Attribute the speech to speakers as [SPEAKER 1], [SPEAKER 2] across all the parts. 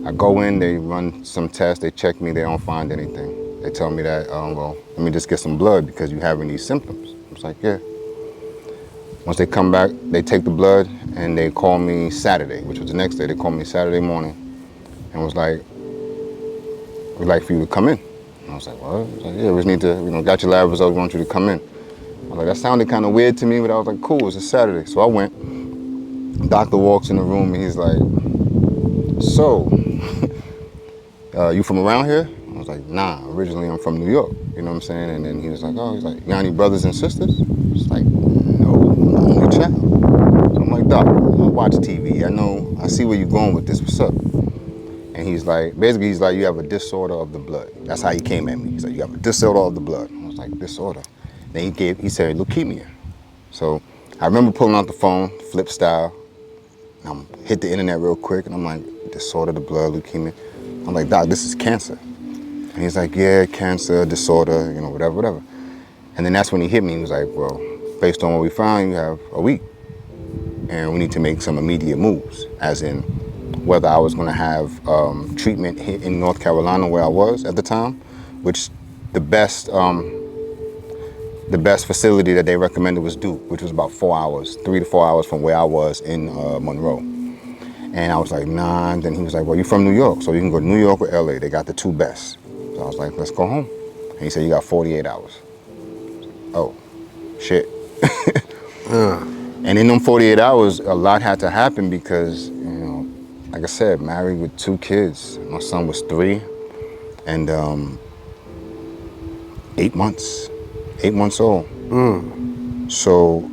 [SPEAKER 1] I go in, they run some tests, they check me, they don't find anything. They tell me that, well, let me just get some blood because you're having these symptoms. I was like, yeah. Once they come back, they take the blood and they call me Saturday, which was the next day. They called me Saturday morning and was like, we'd like for you to come in. And I was like, what? I was like, yeah, we just need to, got your lab results, we want you to come in. I was like, that sounded kind of weird to me, but I was like, cool, it's a Saturday. So I went. Doctor walks in the room and he's like, so, you from around here? I was like, nah, originally I'm from New York. You know what I'm saying? And then he was like, oh, he's like, you got any brothers and sisters? I was like, no, I'm the only child. So I'm like, doc, I watch TV. I see where you're going with this. What's up? And he's like, basically, he's like, you have a disorder of the blood. That's how he came at me. He's like, you have a disorder of the blood. I was like, disorder. Then he said, leukemia. So I remember pulling out the phone, flip style. Hit the internet real quick, and I'm like, disorder of the blood, leukemia. I'm like, doc, this is cancer. And he's like, yeah, cancer, disorder, whatever. And then that's when he hit me. He was like, well, based on what we found, you have a week. And we need to make some immediate moves, as in whether I was going to have treatment here in North Carolina where I was at the time, which the best facility that they recommended was Duke, which was about 4 hours, 3 to 4 hours from where I was in Monroe. And I was like, nah. And then he was like, well, you're from New York, so you can go to New York or LA. They got the two best. So I was like, let's go home. And he said, you got 48 hours. Oh, shit. And in them 48 hours, a lot had to happen because, like I said, married with 2 kids. My son was 3 and 8 months. 8 months old. So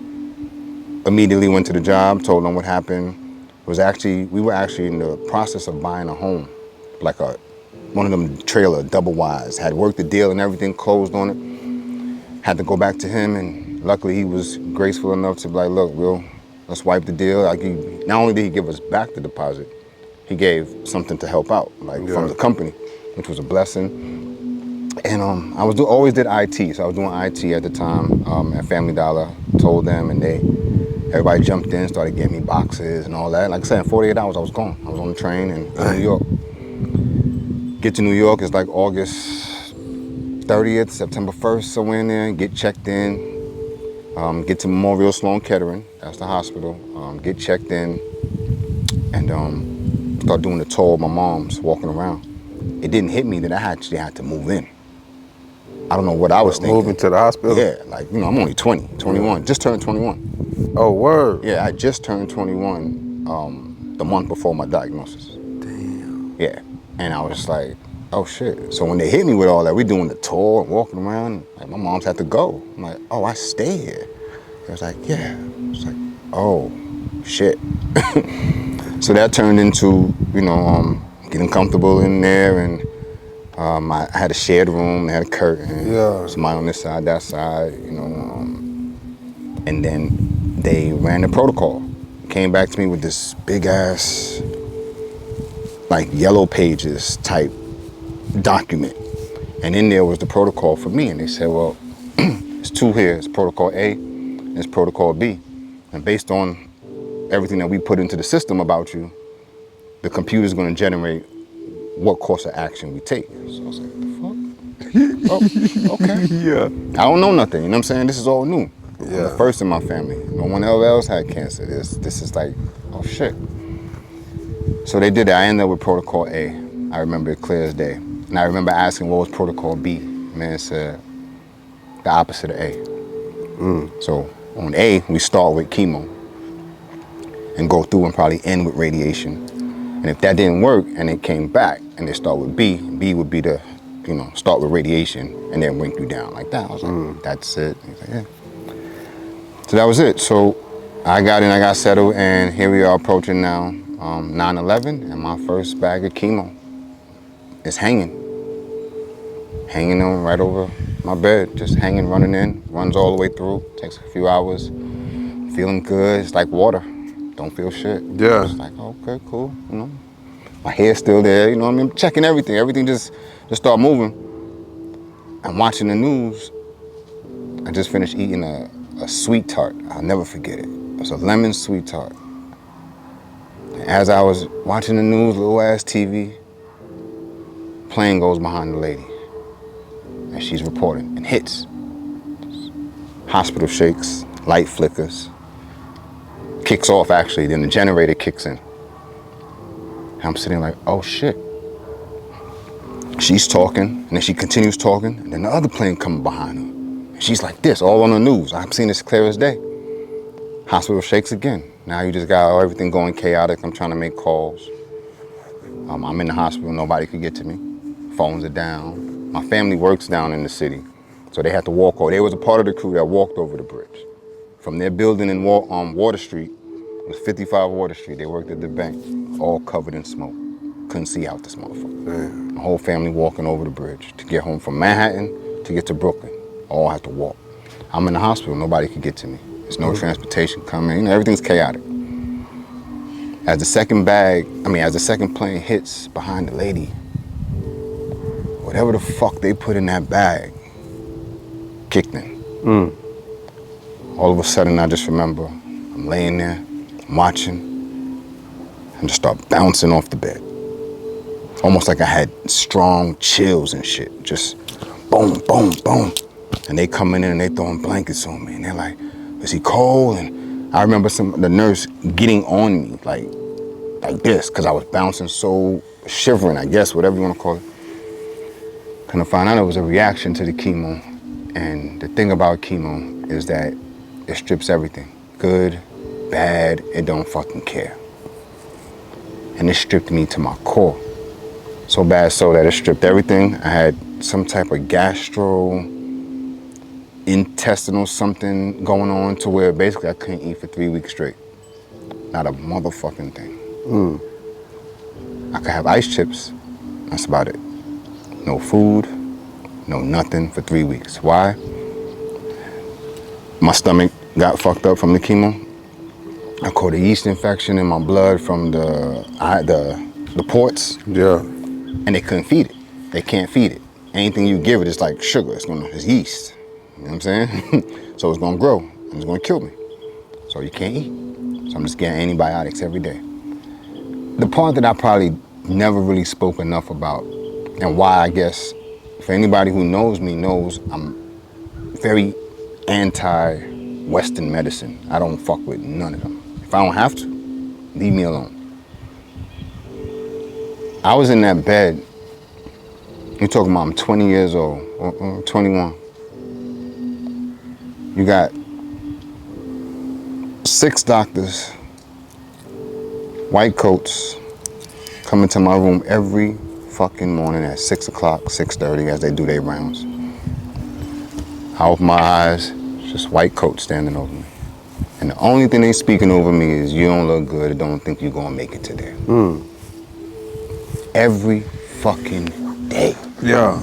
[SPEAKER 1] immediately went to the job, told them what happened. We were actually in the process of buying a home, like one of them trailer, double wides. Had worked the deal and everything, closed on it. Had to go back to him, and luckily he was graceful enough to be like, look, let's wipe the deal. Not only did he give us back the deposit, he gave something to help out, from the company, which was a blessing. And I always did IT, so I was doing IT at the time at Family Dollar. Told them, and everybody jumped in, started getting me boxes and all that. Like I said, in 48 hours I was gone. I was on the train and in New York. Get to New York, it's like August 30th, September 1st, somewhere in there. Get checked in. Get to Memorial Sloan Kettering, that's the hospital. Get checked in and start doing the tour of my mom's walking around. It didn't hit me that I actually had to move in. I don't know what I was thinking.
[SPEAKER 2] Moving to the hospital?
[SPEAKER 1] Yeah, I'm only 21, just turned 21.
[SPEAKER 2] Oh, word?
[SPEAKER 1] Yeah, I just turned 21 the month before my diagnosis.
[SPEAKER 2] Damn.
[SPEAKER 1] Yeah, and I was just like, oh shit. So when they hit me with all that, we doing the tour, walking around, like my mom's had to go. I'm like, oh, I stay here. It was like, yeah. I was like, oh, shit. So that turned into, getting comfortable in there, and I had a shared room, I had a curtain, somebody on this side, that side, and then they ran the protocol. Came back to me with this big ass, like Yellow Pages type document. And in there was the protocol for me. And they said, well, it's 2 here. It's protocol A and it's protocol B. And based on everything that we put into the system about you, the computer's gonna generate what course of action we take. So I was like, what the fuck? Oh, okay.
[SPEAKER 2] Yeah.
[SPEAKER 1] I don't know nothing, you know what I'm saying? This is all new. I'm
[SPEAKER 2] Yeah.
[SPEAKER 1] the first in my family. No one else had cancer. This is like, oh shit. So they did that. I ended up with protocol A. I remember it clear as day. And I remember asking what was protocol B. Man said the opposite of A. So on A, we start with chemo and go through and probably end with radiation. And if that didn't work and it came back and they start with B, B would be the, start with radiation and then rank you down like that. I was like, that's it. He's like, yeah. So that was it. So I got in, I got settled, and here we are approaching now 9/11, and my first bag of chemo is hanging on right over my bed, just hanging, running in, runs all the way through, takes a few hours, feeling good. It's like water, don't feel shit.
[SPEAKER 2] Yeah.
[SPEAKER 1] It's like, okay, cool, My hair's still there, checking everything just start moving. I'm watching the news. I just finished eating a sweet tart. I'll never forget it. It was a lemon sweet tart. And as I was watching the news, little ass TV, plane goes behind the lady, and she's reporting, and hits. Hospital shakes, light flickers, kicks off actually, then the generator kicks in. And I'm sitting like, oh shit. She's talking, and then she continues talking, and then the other plane comes behind her. And she's like this, all on the news. I'm seeing this clear as day. Hospital shakes again. Now you just got everything going chaotic. I'm trying to make calls. I'm in the hospital, nobody could get to me. Phones are down. My family works down in the city, so they had to walk over. They was a part of the crew that walked over the bridge. From their building in Water Street, it was 55 Water Street, they worked at the bank, all covered in smoke. Couldn't see out this motherfucker.
[SPEAKER 2] Damn.
[SPEAKER 1] My whole family walking over the bridge to get home from Manhattan to get to Brooklyn. All had to walk. I'm in the hospital, nobody could get to me. There's no transportation coming, you know, everything's chaotic. As the second plane hits behind the lady, whatever the fuck they put in that bag kicked in. All of a sudden, I just remember I'm laying there, I'm watching, and just start bouncing off the bed. Almost like I had strong chills and shit. Just boom, boom, boom. And they coming in and they throwing blankets on me. And they're like, is he cold? And I remember the nurse getting on me like this, because I was bouncing so shivering, I guess, whatever you want to call it. Couldn't find out it was a reaction to the chemo. And the thing about chemo is that it strips everything. Good, bad, it don't fucking care. And it stripped me to my core. So bad so that it stripped everything. I had some type of intestinal something going on to where basically I couldn't eat for 3 weeks straight. Not a motherfucking thing. I could have ice chips, that's about it. No food, no nothing for 3 weeks. Why? My stomach got fucked up from the chemo. I caught a yeast infection in my blood from the ports.
[SPEAKER 2] Yeah.
[SPEAKER 1] And they couldn't feed it. They can't feed it. Anything you give it is like sugar. It's yeast. You know what I'm saying? So it's gonna grow and it's gonna kill me. So you can't eat. So I'm just getting antibiotics every day. The part that I probably never really spoke enough about, and why I guess for anybody who knows me knows I'm very anti-Western medicine. I don't fuck with none of them. If I don't have to, leave me alone. I was in that bed, you're talking about I'm 20 years old, or 21. You got 6 doctors, white coats, coming to my room every fucking morning at 6 o'clock, 6:30 as they do their rounds. I open my eyes, just white coats standing over me. And the only thing they speaking over me is, you don't look good, I don't think you're gonna make it today. Every fucking day.
[SPEAKER 2] Yeah.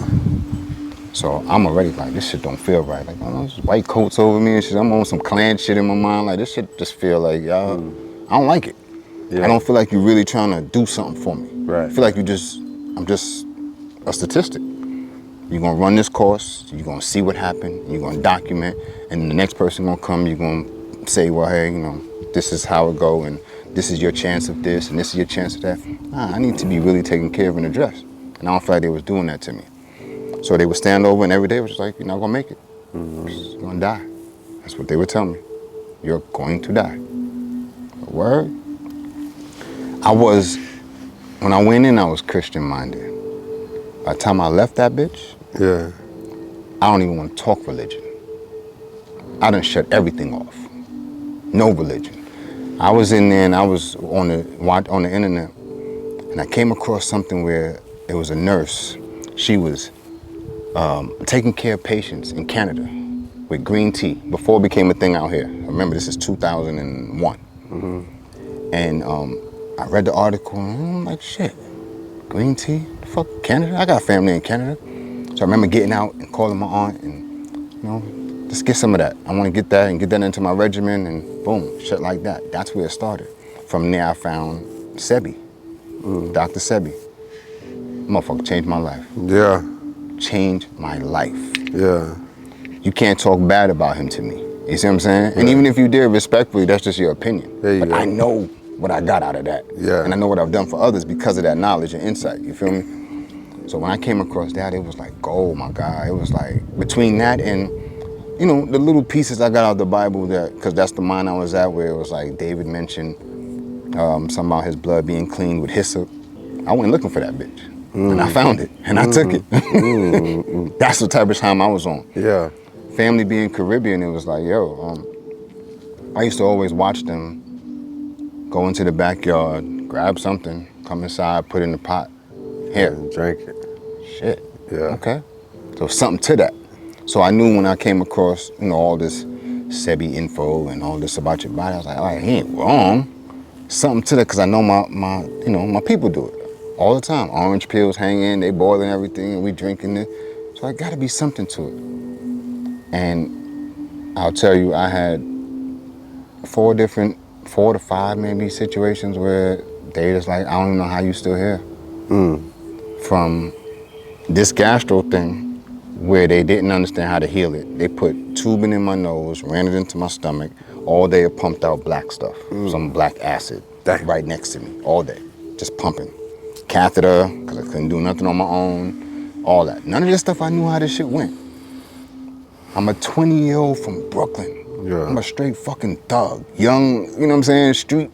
[SPEAKER 1] So I'm already like, this shit don't feel right. Like, oh, there's white coats over me and shit. I'm on some Klan shit in my mind. Like, this shit just feel like, y'all, I don't like it. Yeah. I don't feel like you're really trying to do something for me.
[SPEAKER 2] Right.
[SPEAKER 1] I feel like I'm just a statistic. You're gonna run this course, you're gonna see what happened, you're gonna document, and then the next person gonna come, you're gonna say, well, hey, you know, this is how it go, and this is your chance of this, and this is your chance of that. Nah, I need to be really taken care of and addressed. And I don't feel like they was doing that to me. So they would stand over and every day was just like, you're not gonna make it. You're gonna die. That's what they would tell me. You're going to die. A word? When I went in, I was Christian minded. By the time I left that bitch,
[SPEAKER 2] Yeah.
[SPEAKER 1] I don't even want to talk religion. I done shut everything off. No religion. I was in there and I was on the internet, and I came across something where it was a nurse. She was taking care of patients in Canada with green tea before it became a thing out here. Remember, this is 2001. And I read the article and I'm like, shit, green tea? The fuck, Canada? I got family in Canada. So I remember getting out and calling my aunt and, you know, just get some of that. I want to get that and get that into my regimen, and boom, shit like that. That's where it started. From there, I found Sebi, Dr. Sebi. Motherfucker changed my life.
[SPEAKER 2] Yeah.
[SPEAKER 1] Changed my life.
[SPEAKER 2] Yeah.
[SPEAKER 1] You can't talk bad about him to me. You see what I'm saying? And even if you did respectfully, that's just your opinion.
[SPEAKER 2] There you
[SPEAKER 1] but
[SPEAKER 2] go.
[SPEAKER 1] I know what I got out of that.
[SPEAKER 2] Yeah.
[SPEAKER 1] And I know what I've done for others because of that knowledge and insight. You feel me? So when I came across that, it was like, oh my God. It was like, between that and, you know, the little pieces I got out of the Bible, that, because that's the mind I was at, where it was like David mentioned something about his blood being cleaned with hyssop. I went looking for that bitch. And I found it. And I took it. That's the type of time I was on.
[SPEAKER 2] Yeah.
[SPEAKER 1] Family being Caribbean, it was like, yo, I used to always watch them go into the backyard, grab something, come inside, put it in the pot. Here.
[SPEAKER 2] And drink it.
[SPEAKER 1] Shit.
[SPEAKER 2] Yeah.
[SPEAKER 1] Okay. So something to that. So I knew when I came across, you know, all this Sebi info and all this about your body, I was like, all right, he ain't wrong. Something to that, because I know my people do it all the time. Orange peels hang in, they boiling everything, and we drinking it. So I got to be something to it. And I'll tell you, I had 4 to 5 maybe situations where they just like, I don't even know how you still here. From this gastro thing, where they didn't understand how to heal it. They put tubing in my nose, ran it into my stomach. All day it pumped out black stuff, some black acid.
[SPEAKER 2] Damn.
[SPEAKER 1] Right next to me, all day, just pumping. Catheter, because I couldn't do nothing on my own, all that. None of this stuff I knew how this shit went. I'm a 20-year-old from Brooklyn.
[SPEAKER 2] Yeah.
[SPEAKER 1] I'm a straight fucking thug. Young, you know what I'm saying, street.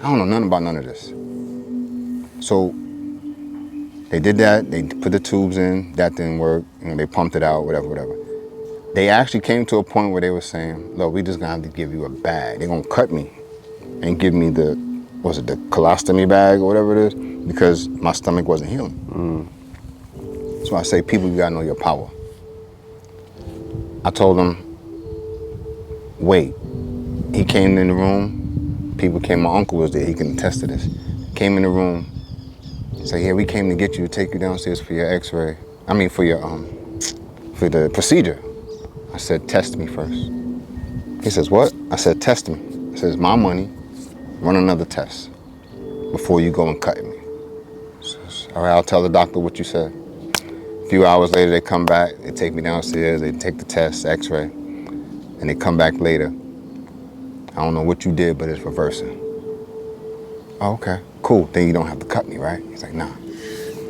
[SPEAKER 1] I don't know nothing about none of this. So they did that, they put the tubes in, that didn't work, you know, they pumped it out, whatever. They actually came to a point where they were saying, look, we just gonna have to give you a bag. They're gonna cut me and give me the colostomy bag or whatever it is, because my stomach wasn't healing. So I say, people, you gotta know your power. I told them, wait. He came in the room, people came, my uncle was there, he can attest to this. Came in the room, said, yeah, we came to get you, to take you downstairs for your x-ray. I mean, for for the procedure. I said, test me first. He says, what? I said, test me. I said, it's my money, run another test before you go and cut me. Says, all right, I'll tell the doctor what you said. A few hours later, they come back, they take me downstairs, they take the test, x-ray, and they come back later. I don't know what you did, but it's reversing. Oh, okay, cool, then you don't have to cut me, right? He's like, nah.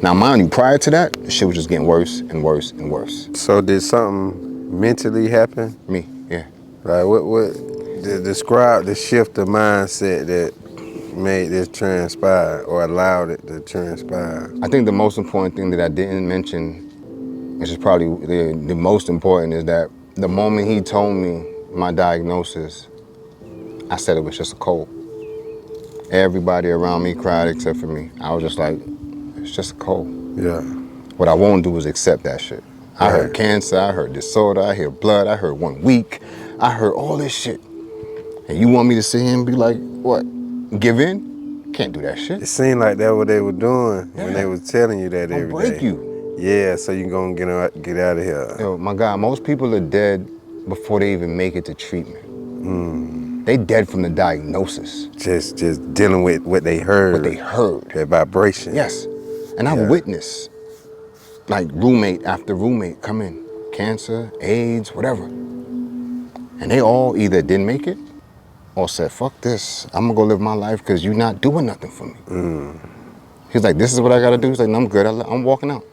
[SPEAKER 1] Now, mind you, prior to that, the shit was just getting worse and worse and worse.
[SPEAKER 2] So did something mentally happen?
[SPEAKER 1] Me, yeah.
[SPEAKER 2] Like what describe the shift of mindset that made this transpire or allowed it to transpire?
[SPEAKER 1] I think the most important thing that I didn't mention, which is probably the most important, is that the moment he told me my diagnosis, I said it was just a cold. Everybody around me cried except for me. I was just like, it's just a cold.
[SPEAKER 2] Yeah.
[SPEAKER 1] What I won't do is accept that shit. I heard cancer, I heard disorder, I heard blood, I heard 1 week, I heard all this shit. And you want me to sit here and be like, what, give in? Can't do that shit.
[SPEAKER 2] It seemed like that's what they were doing when they was telling you that
[SPEAKER 1] I'll
[SPEAKER 2] every
[SPEAKER 1] break
[SPEAKER 2] day.
[SPEAKER 1] you.
[SPEAKER 2] Yeah, so you gonna get out of here.
[SPEAKER 1] Yo, my God, most people are dead before they even make it to treatment. They dead from the diagnosis.
[SPEAKER 2] Just dealing with what they heard.
[SPEAKER 1] What they heard.
[SPEAKER 2] That vibration.
[SPEAKER 1] Yes. And I've witnessed, like, roommate after roommate come in. Cancer, AIDS, whatever. And they all either didn't make it or said, fuck this, I'm gonna go live my life because you're not doing nothing for me. He's like, this is what I gotta do? He's like, no, I'm good, I'm walking out.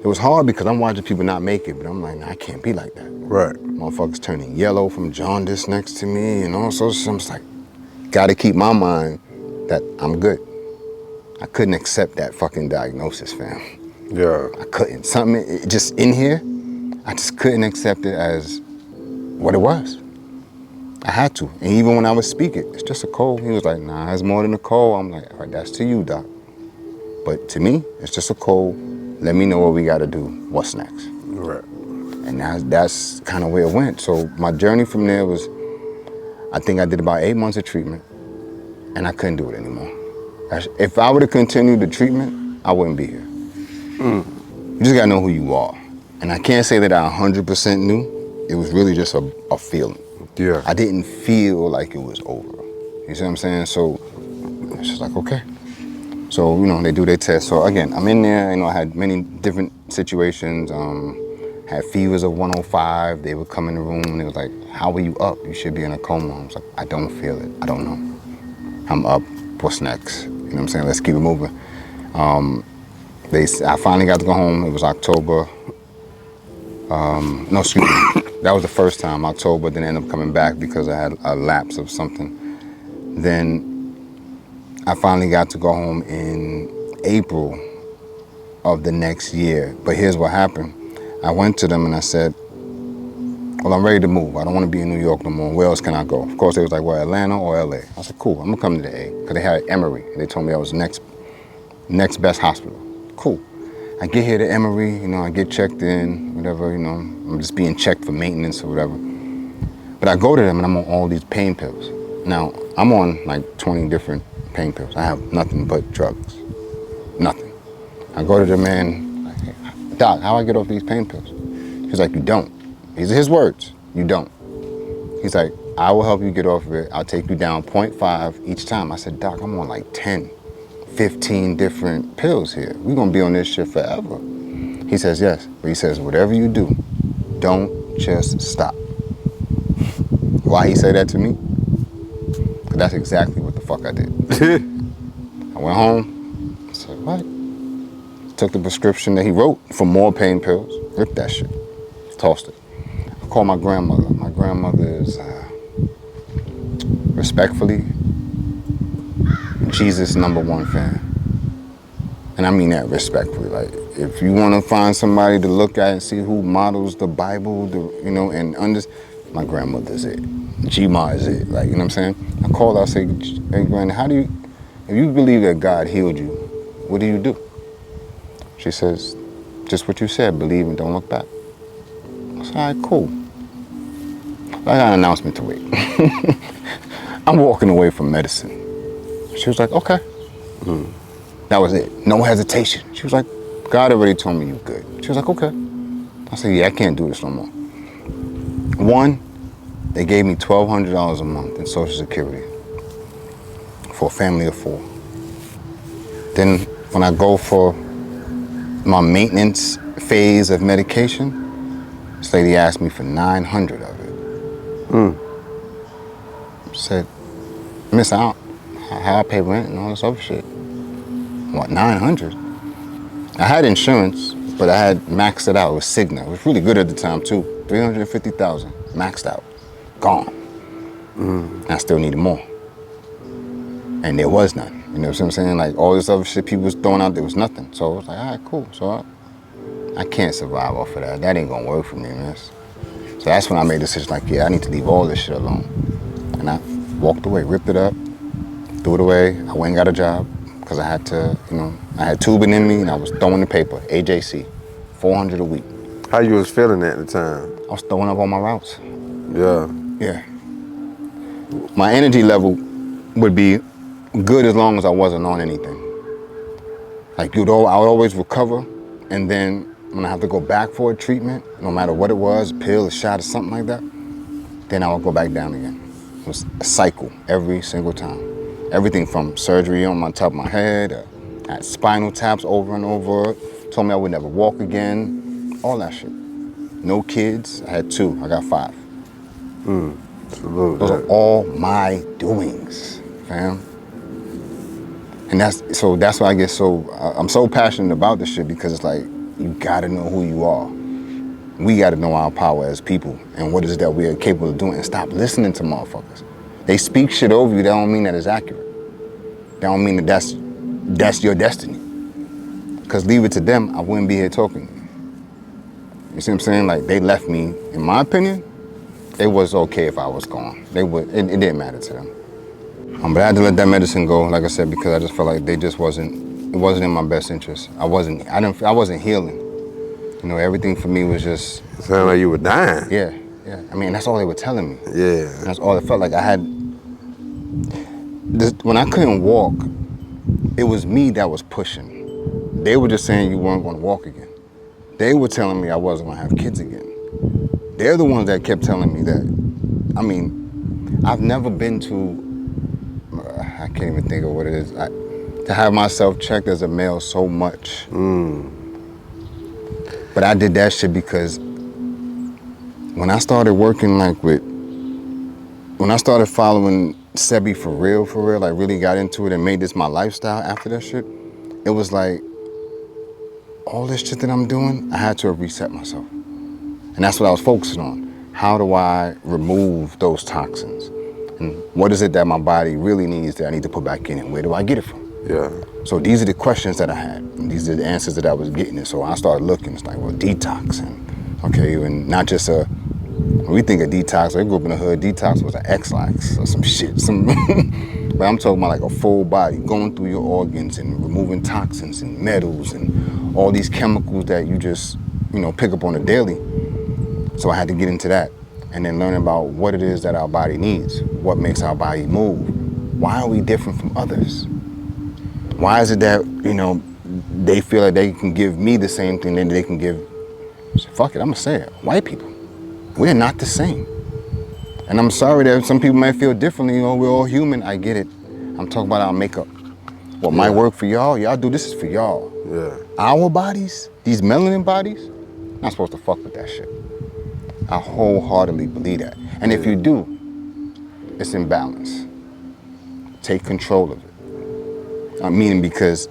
[SPEAKER 1] It was hard because I'm watching people not make it, but I'm like, nah, I can't be like that.
[SPEAKER 2] Right.
[SPEAKER 1] Motherfuckers turning yellow from jaundice next to me and all sorts of stuff. It's like, gotta keep my mind that I'm good. I couldn't accept that fucking diagnosis, fam.
[SPEAKER 2] Yeah.
[SPEAKER 1] I couldn't. Something just in here, I just couldn't accept it as what it was. I had to. And even when I would speak it, it's just a cold. He was like, nah, it's more than a cold. I'm like, all right, that's to you, doc. But to me, it's just a cold. Let me know what we gotta do. What's next?
[SPEAKER 2] Right.
[SPEAKER 1] And that's kind of where it went. So my journey from there was, I think I did about 8 months of treatment, and I couldn't do it anymore. If I would have continued the treatment, I wouldn't be here. You just gotta know who you are. And I can't say that I 100% knew. It was really just a feeling.
[SPEAKER 2] Yeah.
[SPEAKER 1] I didn't feel like it was over. You see what I'm saying? So it's just like, okay. So, you know, they do their test. So again, I'm in there, you know, I had many different situations, had fevers of 105. They would come in the room and they was like, how are you up? You should be in a coma. I was like, I don't feel it. I don't know. I'm up. What's next? You know what I'm saying? Let's keep it moving. I finally got to go home. It was October. No, excuse me. That was the first time, October. Then I ended up coming back because I had a lapse of something. Then I finally got to go home in April of the next year. But here's what happened. I went to them and I said, well, I'm ready to move. I don't want to be in New York no more. Where else can I go? Of course, they was like, well, Atlanta or LA. I said, cool, I'm gonna come to the A. Because they had Emory. They told me I was next best hospital. Cool. I get here to Emory, you know, I get checked in, whatever, you know, I'm just being checked for maintenance or whatever. But I go to them and I'm on all these pain pills. Now, I'm on like 20 different pain pills. I have nothing but drugs. Nothing. I go to the man, like, hey, Doc, how do I get off these pain pills? He's like, you don't. These are his words, you don't. He's like, I will help you get off of it. I'll take you down 0.5 each time. I said, Doc, I'm on like 10, 15 different pills here. We're gonna be on this shit forever. He says, yes. But he says, whatever you do, don't just stop. Why he said that to me? Because that's exactly what the fuck I did. I went home, I said, what? Took the prescription that he wrote for more pain pills, ripped that shit, tossed it. I called my grandmother. My grandmother is, respectfully, Jesus' #1 fan. And I mean that respectfully. Like, if you want to find somebody to look at and see who models the Bible, you know, and my grandmother's it. G-Ma is it. Like, you know what I'm saying? I called her, I said, hey, Granny, if you believe that God healed you, what do? She says, just what you said, believe and don't look back. I said, all right, cool. I got an announcement to make. I'm walking away from medicine. She was like, okay. That was it. No hesitation. She was like, God already told me you're good. She was like, okay. I said, yeah, I can't do this no more. One, they gave me $1,200 a month in Social Security for a family of 4. Then when I go for my maintenance phase of medication, this lady asked me for 900 of it. Said, Miss, how I pay rent and all this other shit? What, 900? I had insurance, but I had maxed it out. It was Cigna. It was really good at the time too. 350,000, maxed out, gone. I still needed more. And there was none. You know what I'm saying? Like all this other shit people was throwing out, there was nothing. So I was like, all right, cool. So I can't survive off of that. That ain't gonna work for me, man. So that's when I made the decision, like, yeah, I need to leave all this shit alone. And I walked away, ripped it up, threw it away. I went and got a job because I had to, you know, I had tubing in me and I was throwing the paper, AJC, 400 a week.
[SPEAKER 2] How you was feeling at the time?
[SPEAKER 1] I was throwing up on my routes.
[SPEAKER 2] Yeah.
[SPEAKER 1] Yeah. My energy level would be good as long as I wasn't on anything. Like I would always recover, and then when I have to go back for a treatment, no matter what it was, a pill, a shot, or something like that, then I would go back down again. It was a cycle every single time. Everything from surgery on my top of my head, I had spinal taps over and over, told me I would never walk again, all that shit. No kids, I had 2, I got 5. Those are all my doings, fam. And that's why I get I'm so passionate about this shit, because it's like, you gotta know who you are. We gotta know our power as people and what is it that we are capable of doing, and stop listening to motherfuckers. They speak shit over you, that don't mean that it's accurate. That don't mean that that's your destiny. Because leave it to them, I wouldn't be here talking to you. You see what I'm saying? Like, they left me, in my opinion, it was okay if I was gone. It didn't matter to them. But I had to let that medicine go, like I said, because I just felt like it wasn't in my best interest. I wasn't healing. You know, everything for me was just...
[SPEAKER 2] It sounded like you were dying.
[SPEAKER 1] Yeah. I mean, that's all they were telling me.
[SPEAKER 2] Yeah.
[SPEAKER 1] That's all it felt like. I had... When I couldn't walk, it was me that was pushing. They were just saying you weren't going to walk again. They were telling me I wasn't going to have kids again. They're the ones that kept telling me that. I mean, I've never been to... I can't even think of what it is. To have myself checked as a male so much. But I did that shit because when I started working when I started following Sebi for real, like really got into it and made this my lifestyle after that shit, it was like all this shit that I'm doing, I had to reset myself. And that's what I was focusing on. How do I remove those toxins? And what is it that my body really needs that I need to put back in, and where do I get it from?
[SPEAKER 2] Yeah.
[SPEAKER 1] So these are the questions that I had, and these are the answers that I was getting. And so I started looking, it's like, well, detoxing, okay, and not just when we think of detox, I grew up in the hood, detox was an X-Lax or some shit, but I'm talking about like a full body, going through your organs and removing toxins and metals and all these chemicals that you just, pick up on a daily. So I had to get into that and then learn about what it is that our body needs, what makes our body move. Why are we different from others? Why is it that, they feel like they can give me the same thing that they can give, fuck it, I'm gonna say it, white people. We're not the same. And I'm sorry that some people might feel differently, we're all human, I get it. I'm talking about our makeup. What might work for y'all do, this is for y'all.
[SPEAKER 2] Yeah.
[SPEAKER 1] Our bodies, these melanin bodies, not supposed to fuck with that shit. I wholeheartedly believe that. And if you do, it's imbalance. Take control of it. Meaning because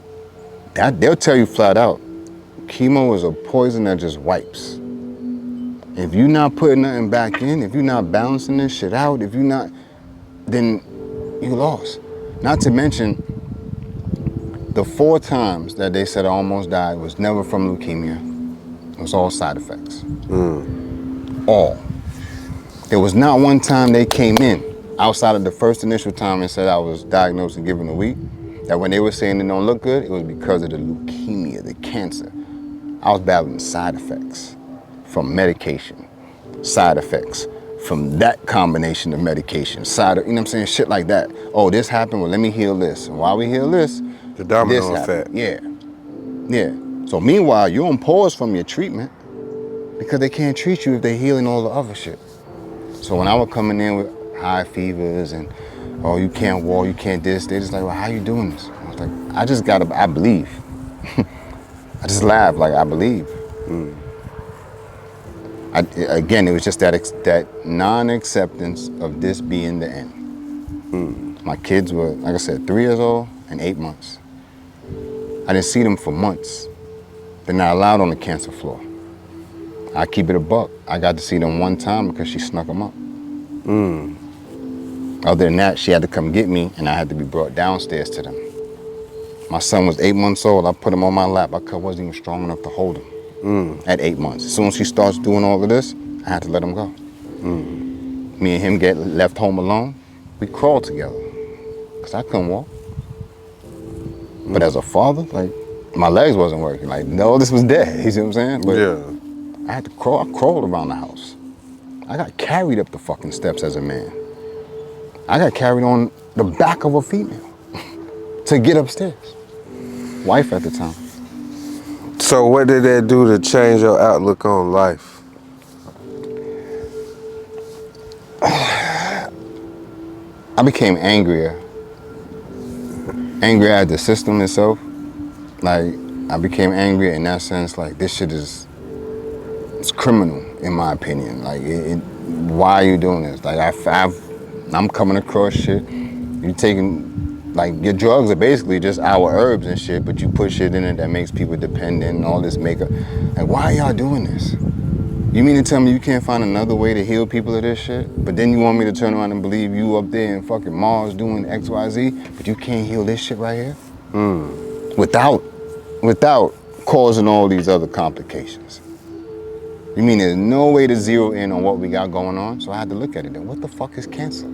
[SPEAKER 1] they'll tell you flat out, chemo is a poison that just wipes. If you're not putting nothing back in, if you're not balancing this shit out, then you lost. Not to mention, the 4 times that they said I almost died was never from leukemia. It was all side effects. All. There was not one time they came in, outside of the first initial time and said I was diagnosed and given a week, that when they were saying it don't look good, it was because of the leukemia, the cancer. I was battling side effects from medication, side effects from that combination of medication, you know what I'm saying, shit like that. Oh, this happened, well, let me heal this. And while we heal this,
[SPEAKER 2] The domino
[SPEAKER 1] this
[SPEAKER 2] effect.
[SPEAKER 1] happened. Yeah. So meanwhile, you're on pause from your treatment because they can't treat you if they're healing all the other shit. So when I was coming in with high fevers and, oh, you can't walk, you can't this, they just like, well, how you doing this? I was like, I believe. I just laughed, like, I believe. Again, it was just that non-acceptance of this being the end. My kids were, like I said, 3 years old and 8 months. I didn't see them for months. They're not allowed on the cancer floor. I keep it a buck. I got to see them one time because she snuck them up. Other than that, she had to come get me and I had to be brought downstairs to them. My son was 8 months old. I put him on my lap. I wasn't even strong enough to hold him at 8 months. As soon as she starts doing all of this, I had to let him go. Me and him get left home alone. We crawled together because I couldn't walk. But as a father, like, my legs wasn't working. Like, no, this was dead. You see what I'm saying? But
[SPEAKER 2] Yeah.
[SPEAKER 1] I had to crawl. I crawled around the house. I got carried up the fucking steps as a man. I got carried on the back of a female to get upstairs. Wife at the time.
[SPEAKER 2] So what did that do to change your outlook on life?
[SPEAKER 1] I became angrier at the system itself. Like, I became angry in that sense, like, this shit it's criminal, in my opinion. Like, why are you doing this? Like, I'm coming across shit. You taking, like, your drugs are basically just our herbs and shit, but you put shit in it that makes people dependent and all this makeup. Like, why are y'all doing this? You mean to tell me you can't find another way to heal people of this shit? But then you want me to turn around and believe you up there in fucking Mars doing X, Y, Z, but you can't heal this shit right here? Without causing all these other complications. You mean there's no way to zero in on what we got going on? So I had to look at it then. What the fuck is cancer?